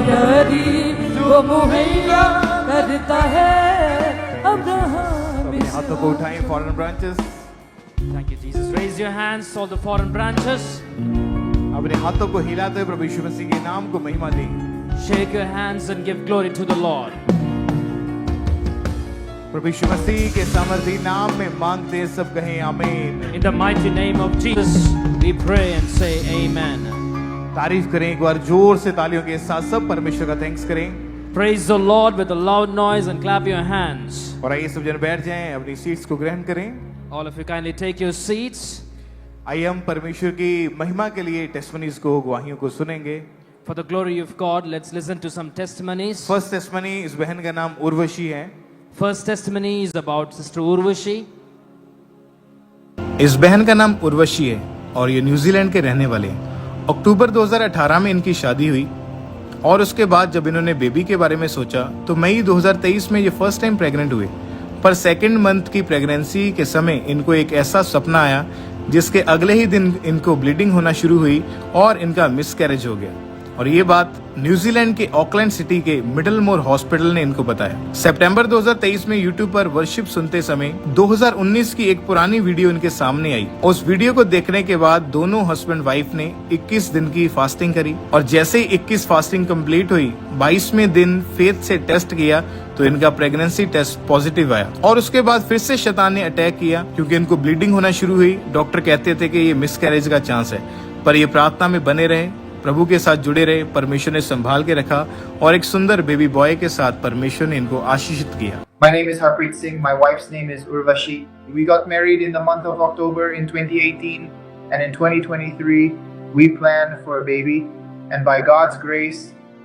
यदि वो मुहैया करता है अब्राहम। हाथों को उठाएं foreign branches. Thank you, Jesus. Raise your hands, all the foreign branches. अपने हाथों को हिलाते हुए प्रभु यीशु मसीह के नाम को महिमा दें। Shake your hands and give glory to the Lord. प्रभु यीशु मसीह के सामर्थी नाम में मांगते हैं, सब कहें आमीन। In the mighty name of Jesus, we pray and say amen. तारीफ करें एक बार जोर से तालियों के साथ, सब परमेश्वर का थैंक्स करें। Praise the Lord with a loud noise and clap your hands. और आइए सब जन बैठ जाएं, अपनी सीट्स को ग्रहण करें। All of you kindly take your seats. आइए हम परमेश्वर की महिमा के लिए टेस्टमनीज को, गवाहियों को सुनेंगे। For the glory of God, let's listen to some testimonies. First testimony, इस बहन का नाम उर्वशी है। First testimony is about Sister Urvashi. इस बहन का नाम उर्वशी है और ये न्यूजीलैंड के रहने वाले हैं। अक्टूबर 2018 में इनकी शादी हुई और उसके बाद जब इन्होंने बेबी के बारे में सोचा तो मई 2023 में ये फर्स्ट टाइम प्रेग्नेंट हुए। पर सेकेंड मंथ की प्रेगनेंसी के समय इनको एक ऐसा सपना आया जिसके अगले ही दिन इनको ब्लीडिंग होना शुरू हुई और इनका मिसकैरेज हो गया। और ये बात न्यूजीलैंड के ऑकलैंड सिटी के मिडलमोर हॉस्पिटल ने इनको बताया। सितंबर 2023 में यूट्यूब पर वर्शिप सुनते समय 2019 की एक पुरानी वीडियो इनके सामने आई। उस वीडियो को देखने के बाद दोनों हस्बैंड वाइफ ने 21 दिन की फास्टिंग करी और जैसे ही 21 फास्टिंग कंप्लीट हुई, 22वें दिन फेथ से टेस्ट किया तो इनका प्रेगनेंसी टेस्ट पॉजिटिव आया। और उसके बाद फिर से शैतान ने अटैक किया क्योंकि इनको ब्लीडिंग होना शुरू हुई। डॉक्टर कहते थे कि ये मिसकैरेज का चांस है, पर ये प्रार्थना में बने रहे, प्रभु के साथ जुड़े रहे, परमेश्वर ने संभाल के रखा और एक सुंदर बेबी बॉय के साथ परमेश्वर ने इनको आशीषित किया। My name is Harpreet Singh. My wife's name is Urvashi. We got married in the month of October in 2018, and in 2023 we planned for a baby, and by God's grace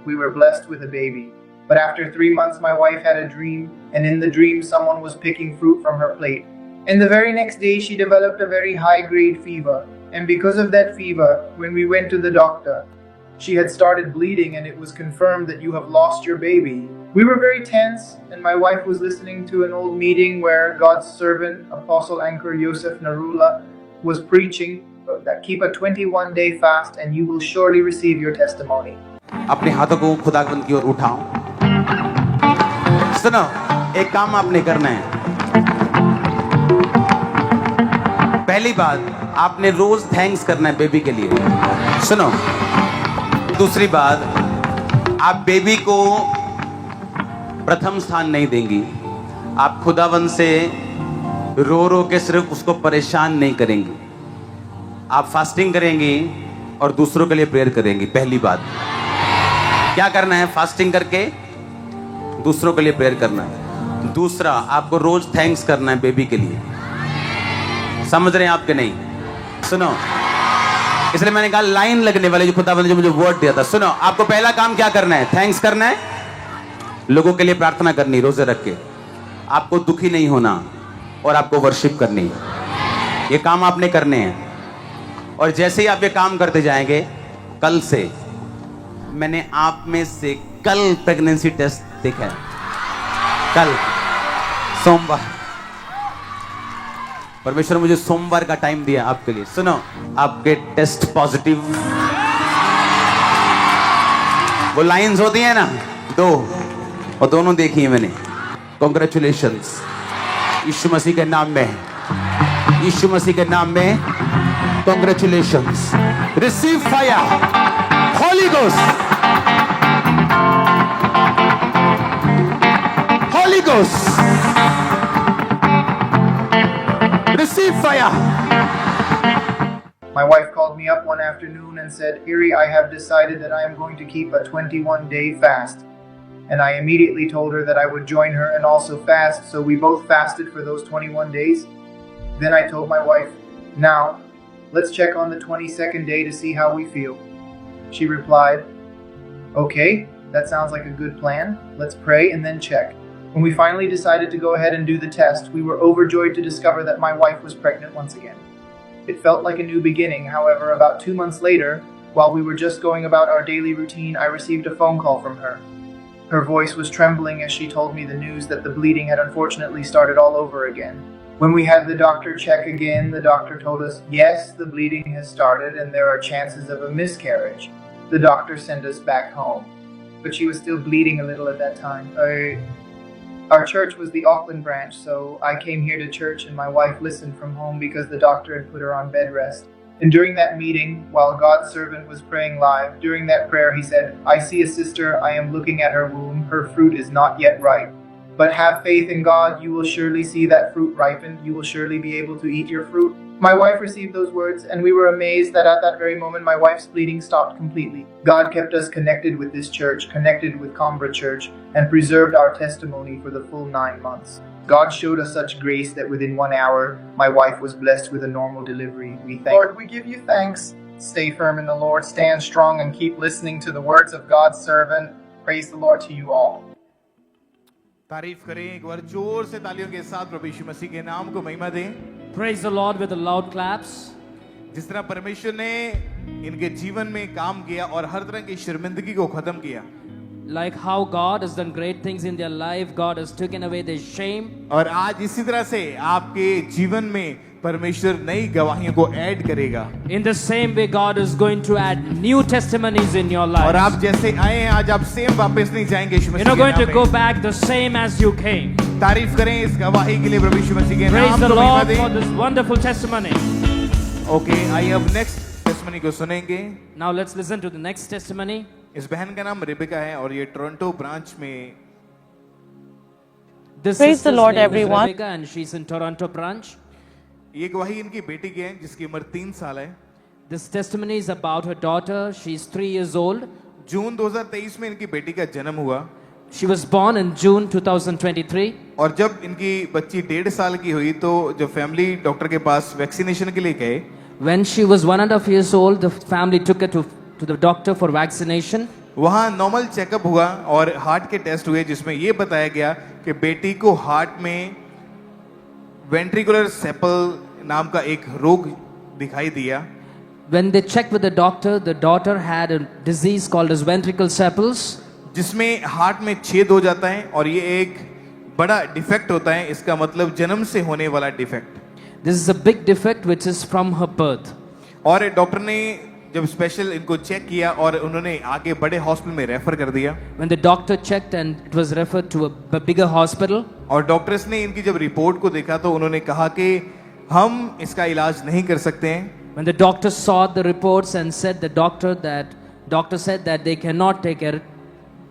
we were blessed with a baby. But after 3 months my wife had a dream, and in the dream someone was picking fruit from her plate. And the very next day she developed a very high grade fever. And because of that fever, when we went to the doctor, she had started bleeding and it was confirmed that you have lost your baby. We were very tense and my wife was listening to an old meeting where God's servant, Apostle Anchor Yosef Narula, was preaching that keep a 21-day fast and you will surely receive your testimony. अपने हाथों को खुदावंद की ओर उठाओ। सुनो, एक काम आपने करना है। पहली बात, आपने रोज थैंक्स करना है बेबी के लिए। सुनो, दूसरी बात, आप बेबी को प्रथम स्थान नहीं देंगी। आप खुदावन से रो रो के सिर्फ उसको परेशान नहीं करेंगी। आप फास्टिंग करेंगी और दूसरों के लिए प्रेयर करेंगी। पहली बात क्या करना है, फास्टिंग करके दूसरों के लिए प्रेयर करना है। दूसरा, आपको रोज थैंक्स करना है बेबी के लिए। समझ रहे हैं आपके नहीं? सुनो, इसलिए मैंने कहा लाइन लगने वाले जो खुदावंद ने जो मुझे वर्ड दिया था। सुनो, आपको पहला काम क्या करना है, थैंक्स करना है, लोगों के लिए प्रार्थना करनी, रोजे रख के। आपको दुखी नहीं होना और आपको वर्शिप करनी है। ये काम आपने करने हैं। और जैसे ही आप ये काम करते जाएंगे, कल से मैंने आप में से कल प्रेगनेंसी टेस्ट देखा है। कल सोमवार, परमेश्वर मुझे सोमवार का टाइम दिया आपके लिए। सुनो, आपके टेस्ट पॉजिटिव, वो लाइंस होती है ना 2, और दोनों देखी है मैंने। कॉन्ग्रेचुलेशंस, यीशु मसीह के नाम में, यीशु मसीह के नाम में congratulations. Receive fire, Holi ghost, Holi ghost, receive fire. My wife called me up one afternoon and said, Iri, I have decided that I am going to keep a 21-day fast. And I immediately told her that I would join her and also fast, so we both fasted for those 21 days. Then I told my wife, now, let's check on the 22nd day to see how we feel. She replied, okay, that sounds like a good plan. Let's pray and then check. When we finally decided to go ahead and do the test, we were overjoyed to discover that my wife was pregnant once again. It felt like a new beginning. However, about 2 months later, while we were just going about our daily routine, I received a phone call from her. Her voice was trembling as she told me the news that the bleeding had unfortunately started all over again. When we had the doctor check again, the doctor told us, yes, the bleeding has started and there are chances of a miscarriage. The doctor sent us back home. but she was still bleeding a little at that time. Our church was the Auckland branch, so I came here to church and my wife listened from home because the doctor had put her on bed rest. And during that meeting, while God's servant was praying live, during that prayer he said, "I see a sister, I am looking at her womb, her fruit is not yet ripe. But have faith in God, you will surely see that fruit ripen, you will surely be able to eat your fruit." My wife received those words, and we were amazed that at that very moment my wife's bleeding stopped completely. God kept us connected with this church, connected with Combra Church, and preserved our testimony for the full 9 months. God showed us such grace that within 1 hour, my wife was blessed with a normal delivery. We thank Lord, we give you thanks. Stay firm in the Lord, stand strong, and keep listening to the words of God's servant. Praise the Lord to you all. तारीफ करें एक बार जोर से तालियों के साथ प्रभु यीशु मसीह के नाम को महिमा दें। Praise the Lord with the loud claps. जिस तरह परमेश्वर ने इनके जीवन में काम किया और हर तरह की शर्मिंदगी को खत्म किया, Like how God has done great things in their life, God has taken away their shame. और आज इसी तरह से आपके जीवन में परमेश्वर नई गवाहियों को ऐड करेगा। In the same way, God is going to add new testimonies in your और life. आप जैसे आए हैं आज आप सेम वापस नहीं जाएंगे यीशु You're मसीह not के going to नाम go में। back the same as you came. तारीफ करें इस गवाही के लिए प्रभु यीशु मसीह के Praise नाम the को महिमा Lord for दें। this wonderful testimony. ओके, आइए अब नेक्स्ट टेस्टिमनी को सुनेंगे। Now let's listen to the next testimony. इस बहन का नाम रिबिका है और ये टोरंटो ब्रांच में This Praise the sister's Lord, name is everyone. Rebecca and she's in Toronto branch. ये गवाही इनकी बेटी की है जिसकी उम्र 3 साल है। This testimony is about her daughter. She's 3 years old. जून 2023 में इनकी बेटी का जन्म हुआ She was born in June 2023. और जब इनकी बच्ची 1.5 साल की हुई तो जब फैमिली डॉक्टर के पास वैक्सीनेशन के लिए गए, When she was 1.5 years old, the family took her to the doctor for vaccination. वहाँ नॉर्मल चेकअप हुआ और हार्ट के टेस्ट हुए जिसमें ये बताया गया कि बेटी को हार्ट में वेंट्रिकुलर सेपल नाम का एक रोग दिखाई दिया। When they checked with the daughter had a disease called as ventricle sepals. जिसमें हार्ट में छेद हो जाता है और ये एक बड़ा डिफेक्ट होता है, इसका मतलब जन्म से होने वाला defect. This is a big defect which is from her birth. और डॉक्टर ने जब स्पेशल इनको चेक किया और उन्होंने आगे बड़े हॉस्पिटल में रेफर कर दिया When the doctor checked and it was referred to a bigger hospital. और डॉक्टर्स ने इनकी जब रिपोर्ट को देखा तो उन्होंने कहा कि हम इसका इलाज नहीं कर सकते हैं। When the doctor saw the reports and said doctor said that they cannot take her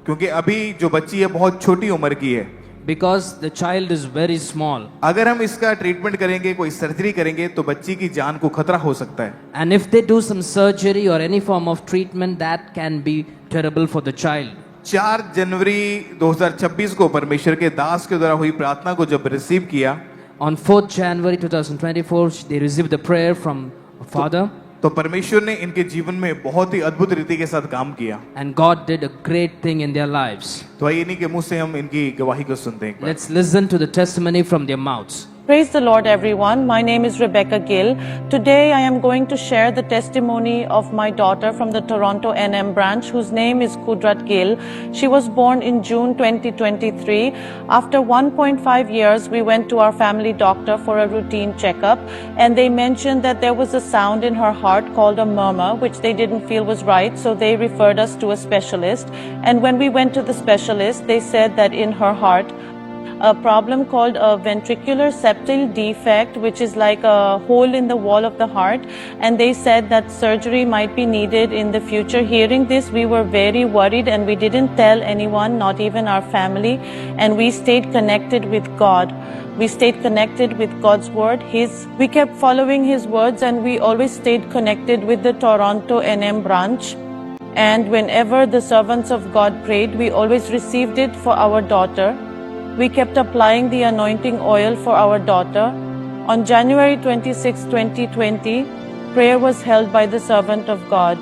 क्योंकि अभी जो बच्ची है बहुत छोटी उम्र की है। because the child is very small. अगर हम इसका ट्रीटमेंट करेंगे, कोई सर्जरी करेंगे तो बच्ची की जान को खतरा हो सकता है। And if they do some surgery or any form of treatment, that can be terrible for the child. 4 जनवरी 2026 को परमेश्वर के दास के द्वारा हुई प्रार्थना को जब रिसीव किया On 4th January 2024, they received the prayer from a father. तो परमेश्वर ने इनके जीवन में बहुत ही अद्भुत रीति के साथ काम किया। And God did a great thing in their lives. तो आइए इन्हीं के मुंह से हम इनकी गवाही को सुनते हैं एक बार। Let's listen to the testimony from their mouths. Praise the Lord, everyone. My name is Rebecca Gill. Today I am going to share the testimony of my daughter from the Toronto NM branch, whose name is Kudrat Gill. She was born in June 2023. After 1.5 years, we went to our family doctor for a routine checkup, and they mentioned that there was a sound in her heart called a murmur, which they didn't feel was right, so they referred us to a specialist. And when we went to the specialist, they said that in her heart, a problem called a ventricular septal defect, which is like a hole in the wall of the heart, and they said that surgery might be needed in the future. Hearing this, we were very worried and we didn't tell anyone, not even our family, and we stayed connected with God. We stayed connected with God's word. We kept following His words, and we always stayed connected with the Toronto NM branch. And whenever the servants of God prayed, we always received it for our daughter. We kept applying the anointing oil for our daughter. On January 26, 2020, prayer was held by the servant of God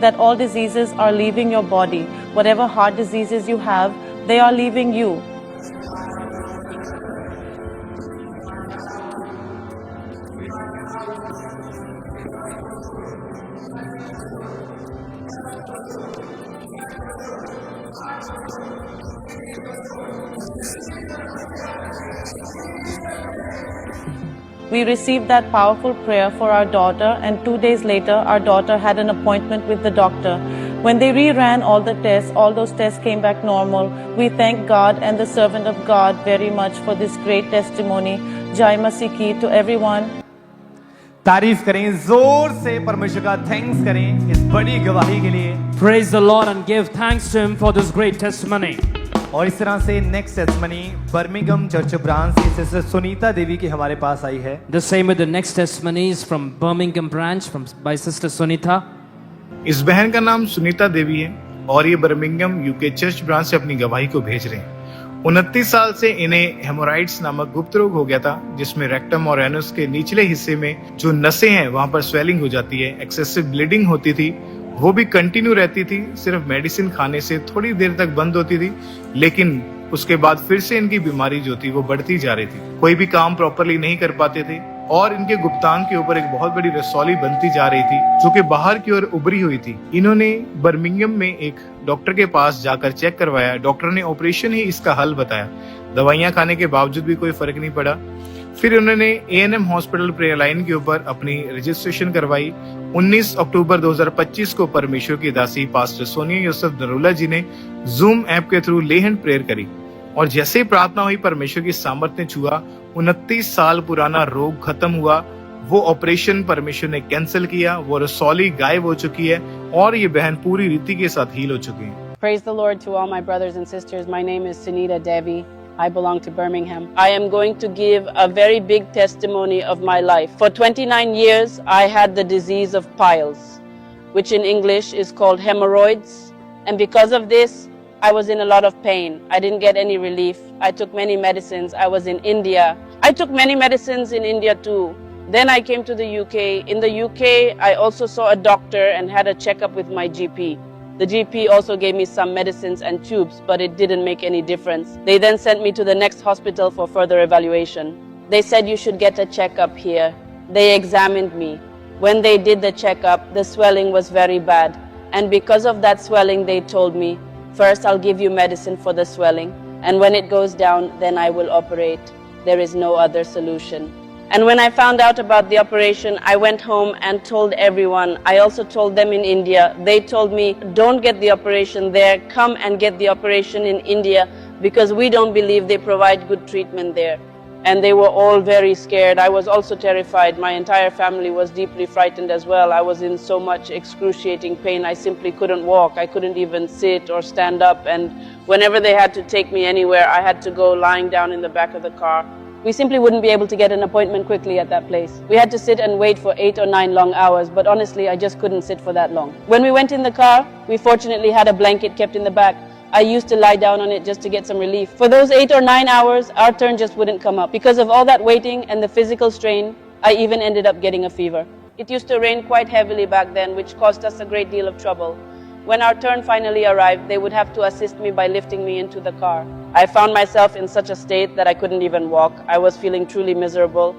that all diseases are leaving your body. Whatever heart diseases you have, they are leaving you. We received that powerful prayer for our daughter, and 2 days later, our daughter had an appointment with the doctor. When they reran all the tests, all those tests came back normal. We thank God and the servant of God very much for this great testimony. Jai Masih Ki to everyone. तारीफ करें जोर से, परमेश्वर का thanks करें इस बड़ी गवाही के लिए। Praise the Lord and give thanks to Him for this great testimony. और इस तरह से next testimony Birmingham church branch से सिस्टर सुनीता देवी की हमारे पास आई है। The same with the next testimony is from Birmingham branch by Sister Sunita. इस बहन का नाम सुनीता देवी है और ये बर्मिंघम यूके चर्च ब्रांच से अपनी गवाही को भेज रहे हैं। 29 साल से इन्हें हेमोराइड्स नामक गुप्त रोग हो गया था, जिसमें रेक्टम और एनस के निचले हिस्से में जो नसें हैं वहां पर स्वेलिंग हो जाती है, एक्सेसिव ब्लीडिंग होती थी, वो भी कंटिन्यू रहती थी। सिर्फ मेडिसिन खाने से थोड़ी देर तक बंद होती थी, लेकिन उसके बाद फिर से इनकी बीमारी जो थी वो बढ़ती जा रही थी। कोई भी काम प्रॉपरली नहीं कर पाते थे और इनके गुप्तांग के ऊपर एक बहुत बड़ी रसौली बनती जा रही थी, जो कि बाहर की ओर उभरी हुई थी। इन्होंने बर्मिंघम में एक डॉक्टर के पास जाकर चेक करवाया। डॉक्टर ने ऑपरेशन ही इसका हल बताया। दवाइयां खाने के बावजूद भी कोई फर्क नहीं पड़ा। फिर उन्होंने A&M हॉस्पिटल प्रेयर लाइन के ऊपर अपनी रजिस्ट्रेशन करवाई। 19 अक्टूबर 2025 को परमेश्वर की दासी पास्टर सोनिया यूसुफ नरूला जी ने जूम ऐप के थ्रू ले हैंड प्रेयर करी और जैसे ही प्रार्थना हुई, परमेश्वर की सामर्थ्य ने छुआ। 29 साल पुराना रोग खत्म हुआ। वो ऑपरेशन परमेश्वर ने कैंसिल किया। वो रसौली गायब हो चुकी है और ये बहन पूरी रीति के साथ हील हो चुकी है। Praise the Lord to all my brothers and sisters. My name is Sunita Devi. I belong to Birmingham. I am going to give a very big testimony of my life. For 29 years, I had the disease of piles, which in English is called hemorrhoids. And because of this, I was in a lot of pain. I didn't get any relief. I took many medicines. I was in India. I took many medicines in India too. Then I came to the UK. In the UK, I also saw a doctor and had a checkup with my GP. The GP also gave me some medicines and tubes, but it didn't make any difference. They then sent me to the next hospital for further evaluation. They said you should get a checkup here. They examined me. When they did the checkup, the swelling was very bad. And because of that swelling, they told me, first I'll give you medicine for the swelling, and when it goes down, then I will operate. There is no other solution. And when I found out about the operation, I went home and told everyone. I also told them in India. They told me, don't get the operation there, come and get the operation in India, because we don't believe they provide good treatment there. And they were all very scared. I was also terrified. My entire family was deeply frightened as well. I was in so much excruciating pain. I simply couldn't walk. I couldn't even sit or stand up. And whenever they had to take me anywhere, I had to go lying down in the back of the car. We simply wouldn't be able to get an appointment quickly at that place. We had to sit and wait for 8 or 9 long hours, but honestly, I just couldn't sit for that long. When we went in the car, we fortunately had a blanket kept in the back. I used to lie down on it just to get some relief. For those 8 or 9 hours, our turn just wouldn't come up. Because of all that waiting and the physical strain, I even ended up getting a fever. It used to rain quite heavily back then, which caused us a great deal of trouble. When our turn finally arrived, they would have to assist me by lifting me into the car. I found myself in such a state that I couldn't even walk. I was feeling truly miserable.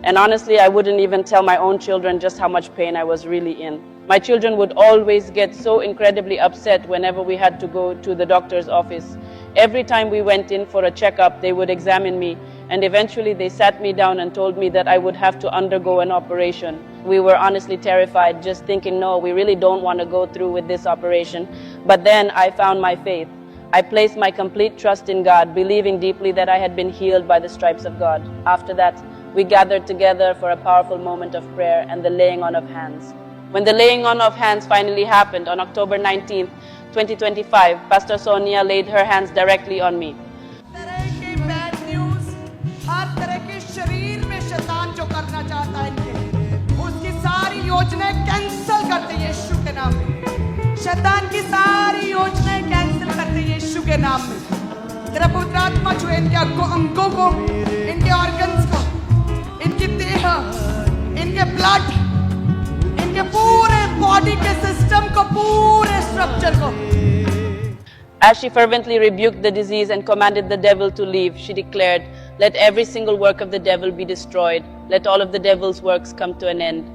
And honestly, I wouldn't even tell my own children just how much pain I was really in. My children would always get so incredibly upset whenever we had to go to the doctor's office. Every time we went in for a checkup, they would examine me, and eventually they sat me down and told me that I would have to undergo an operation. We were honestly terrified, just thinking, no, we really don't want to go through with this operation. But then I found my faith. I placed my complete trust in God, believing deeply that I had been healed by the stripes of God. After that, we gathered together for a powerful moment of prayer and the laying on of hands. When the laying on of hands finally happened on October 19th, 2025, Pastor Sonia laid her hands directly on me. Bad news, हर तरह के शरीर में शैतान जो करना चाहता है इनके, उसकी सारी योजनाएं कैंसिल करते यीशु के नाम में। शैतान की सारी योजनाएं कैंसिल करते यीशु के नाम में। तेरा पवित्र आत्मा जो है इनके अंगों को, इनके ऑर्गन्स को, इनकी देह, इनके ब्लड, इनके पूरे बॉडी के सिस्टम को, पूरे स्ट्रक्चर को। As she fervently rebuked the disease and commanded the devil to leave, she declared, let every single work of the devil be destroyed. Let all of the devil's works come to an end.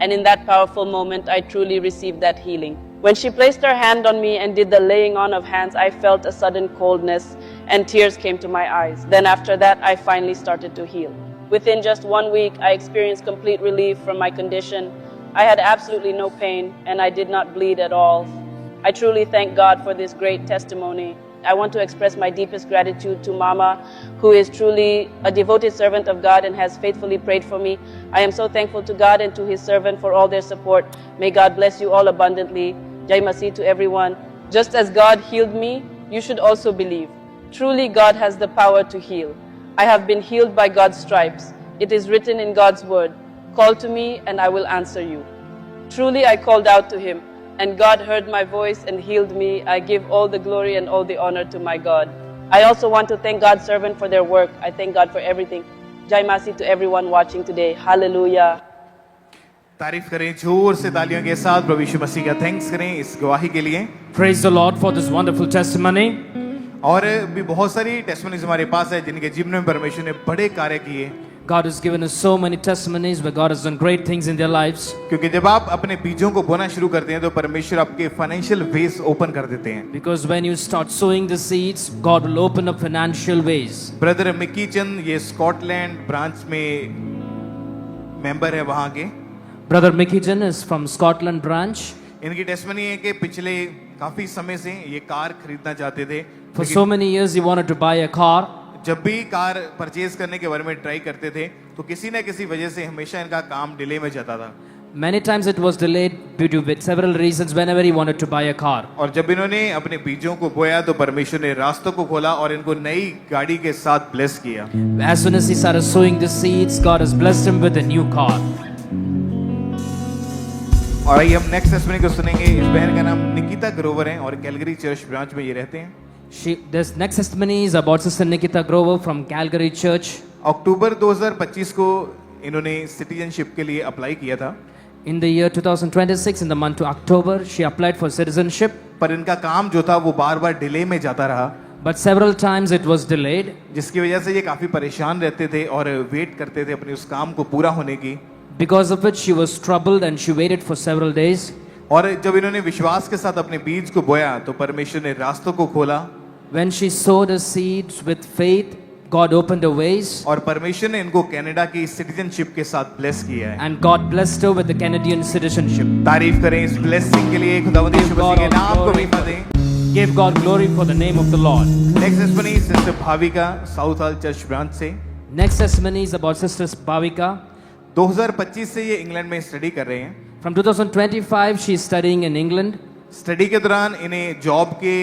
And in that powerful moment, I truly received that healing. When she placed her hand on me and did the laying on of hands, I felt a sudden coldness and tears came to my eyes. Then after that, I finally started to heal. Within just 1 week, I experienced complete relief from my condition. I had absolutely no pain and I did not bleed at all. I truly thank God for this great testimony. I want to express my deepest gratitude to Mama, who is truly a devoted servant of God and has faithfully prayed for me. I am so thankful to God and to His servant for all their support. May God bless you all abundantly. Jai Masih to everyone. Just as God healed me, you should also believe. Truly, God has the power to heal. I have been healed by God's stripes. It is written in God's word, "Call to me and I will answer you." Truly, I called out to Him, and God heard my voice and healed me. I give all the glory and all the honor to my God. I also want to thank God's servant for their work. I thank God for everything. Jai Masih to everyone watching today. Hallelujah. तारीफ करें जोर से तालियों के साथ प्रभु यीशु मसीह का thanks करें इस गवाही के लिए। Praise the Lord for this wonderful testimony. और भी बहुत सारी टेस्टिमनीज हमारे पास है जिनके जीवन में परमेश्वर ने बड़े कार्य किए। God has given us so many testimonies where God has done great things in their lives. क्योंकि जब आप अपने बीजों को बोना शुरू करते हैं तो परमेश्वर आपके फाइनेंशियल वेज ओपन कर देते हैं। Because when you start sowing the seeds, God will open up financial ways. Brother Miki Chand ये स्कॉटलैंड ब्रांच में मेंबर है वहाँ के। Brother Mikijan is from Scotland branch. इनकी टेस्टिमनी है कि पिछले काफी समय से ये कार खरीदना चाहते थे। For so many years he wanted to buy a car. जब भी कार परचेज करने के बारे में ट्राई करते थे तो किसी न किसी वजह से हमेशा इनका काम डिले में जाता था। Many times it was delayed due to several reasons whenever he wanted to buy a car. और जब इन्होंने अपने बीजों को बोया तो परमेश्वर ने रास्तों को खोला और इनको नई गाड़ी के साथ ब्लेस किया। As soon as he started sowing the seeds, God has blessed him with a new car. और आइए हम नेक्स्ट टेस्टिमनी को सुनेंगे। इस बहन का नाम निकिता ग्रोवर है और कैलगरी चर्च ब्रांच में ये रहते हैं। This next testimony is about Sister Nikita Grover from Calgary Church. अक्टूबर 2025 को इन्होंने सिटीजनशिप के लिए अप्लाई किया था। In the year 2026, in the month of October, she applied for citizenship. पर इनका काम जो था वो बार-बार डिले में जाता रहा। But several times it was delayed. जिसकी वजह से ये काफी परेशान रहते थे और वेट करते थे अपने उस काम को पूरा होने की। Because of which she was troubled and she waited for several days. और जब इन्होंने विश्वास के साथ अपने बीज को बोया तो परमेश्वर ने रास्तों को खोला। When she sowed her seeds with faith, God opened her ways. और परमेश्वर ने इनको कनाडा की सिटीजनशिप के साथ ब्लेस किया है। And God blessed her with the Canadian citizenship. तारीफ करें इस ब्लेसिंग के लिए खुदावंद यीशु मसीह के नाम को महिमा दें। Give God glory for the name of the Lord. Next testimony sister Bhavika south hall church branch से। Next testimony is about Sister Bhavika. 2025 से ये इंग्लैंड में स्टडी कर रहे हैं। From 2025 she is studying in England. Study के दौरान इन्हें जॉब के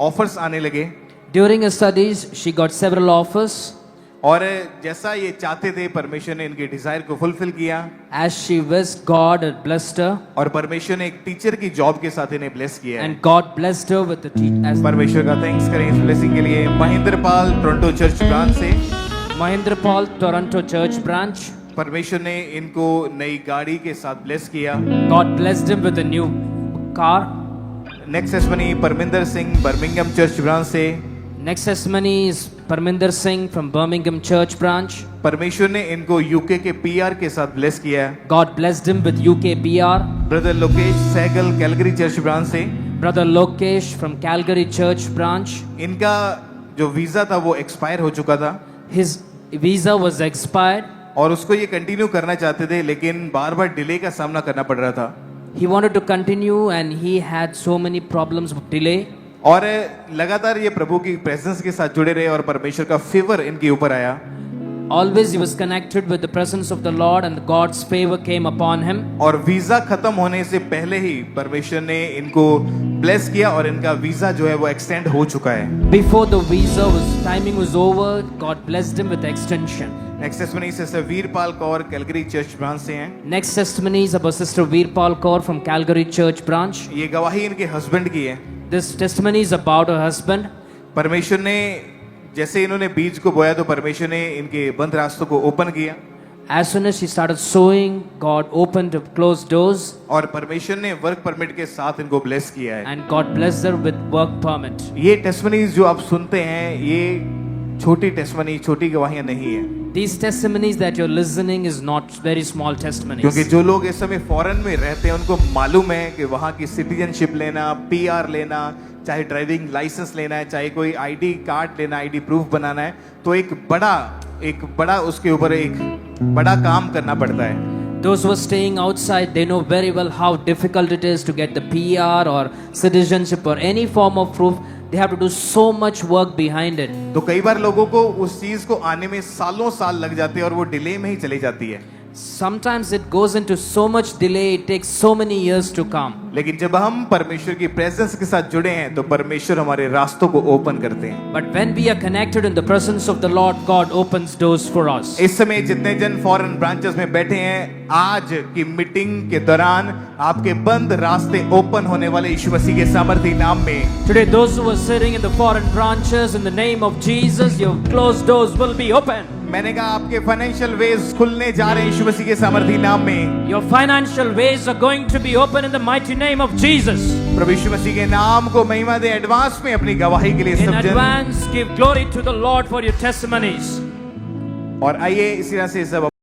ऑफर्स आने लगे। During her studies she got several offers. और जैसा ये चाहते थे परमेश्वर ने इनके डिजायर को फुलफिल किया। As she wished, God had blessed her. और परमेश्वर ने एक टीचर की जॉब के साथ इन्हें ब्लेस किया है। And God blessed her with the as परमेश्वर का थैंक्स करें इस ब्लेसिंग के लिए। Mahendra Pal Toronto church branch से। Mahindra Paul, Toronto Church branch. परमेश्वर ने इनको नई गाड़ी के साथ ब्लेस किया। God blessed him with a new car. Next testimony Parminder Singh Birmingham church branch से। Next testimony is Parminder Singh from Birmingham Church branch. परमेश्वर ने इनको यूके के पीआर के साथ ब्लेस किया है। God blessed him with UK PR. Brother Lokesh Sehgal Calgary church branch से। Brother Lokesh from Calgary Church branch. इनका जो वीजा था वो एक्सपायर हो चुका था। His visa was expired. और उसको ये कंटिन्यू करना चाहते थे लेकिन बार बार डिले का सामना करना पड़ रहा था। He wanted to continue and he had so many problems with delay. और लगातार ये प्रभु की प्रेजेंस के साथ जुड़े रहे और परमेश्वर का फेवर इनके ऊपर आया। Always he was connected with the presence of the Lord and God's favor came upon him. और वीजा खत्म होने से पहले ही परमेश्वर ने इनको ब्लेस किया और इनका वीजा जो है वो एक्सटेंड हो चुका है। Before the visa timing was over, God blessed him with extension. Next testimony sister Veerpal Kaur Calgary church branch से हैं। Next testimony is about Sister Veerpal Kaur from Calgary Church branch. ये गवाही इनके हस्बैंड की है। This testimony is about her husband. परमेश्वर ने जैसे इन्होंने बीज को बोया तो परमेश्वर ने इनके बंद रास्तों को ओपन किया। As soon as she started sowing, God opened up closed doors. और परमेश्वर ने वर्क परमिट के साथ इनको ब्लेस किया है। And God blessed her with work permit. ये टेस्टिमनीज जो आप सुनते हैं ये छोटी टेस्टिमनी छोटी गवाहियां नहीं है। These testimonies that you're listening is not very small testimonies. क्योंकि जो लोग इस समय फॉरेन में रहते हैं उनको मालूम है कि वहाँ की सिटीजनशिप लेना, पीआर लेना, चाहे ड्राइविंग लाइसेंस लेना है, चाहे कोई आईडी कार्ड लेना, आईडी प्रूफ बनाना है, तो एक बड़ा उसके ऊपर एक बड़ा काम करना पड़ता है। Those who are staying outside, they know very well how difficult it is to get the PR or citizenship or any form of proof. They have to do so much work behind it. तो कई बार लोगों को उस चीज को आने में सालों साल लग जाते हैं और वो डिले में ही चली जाती है. Sometimes it goes into so much delay, it takes so many years to come. लेकिन जब हम परमेश्वर की प्रेजेंस के साथ जुड़े हैं तो परमेश्वर हमारे रास्तों को ओपन करते हैं. But when we are connected in the presence of the Lord, God opens doors for us. इस समय जितने जन फॉरेन ब्रांचेस में बैठे हैं, आज की मीटिंग के दौरान आपके बंद रास्ते ओपन होने वाले यीशु मसीह के सामर्थी नाम में. Today, those who are sitting in the foreign branches, in the name of Jesus, your closed doors will be open. मैंने कहा आपके फाइनेंशियल वेज खुलने जा रहे हैं यीशु मसीह के सामर्थी नाम में. Your financial ways are going to be open in the mighty name of Jesus. प्रभु यीशु मसीह के नाम को महिमा दे. एडवांस में अपनी गवाही के लिए In सब जन. advance, give glory to the Lord for your testimonies. और आइए इसी तरह से सब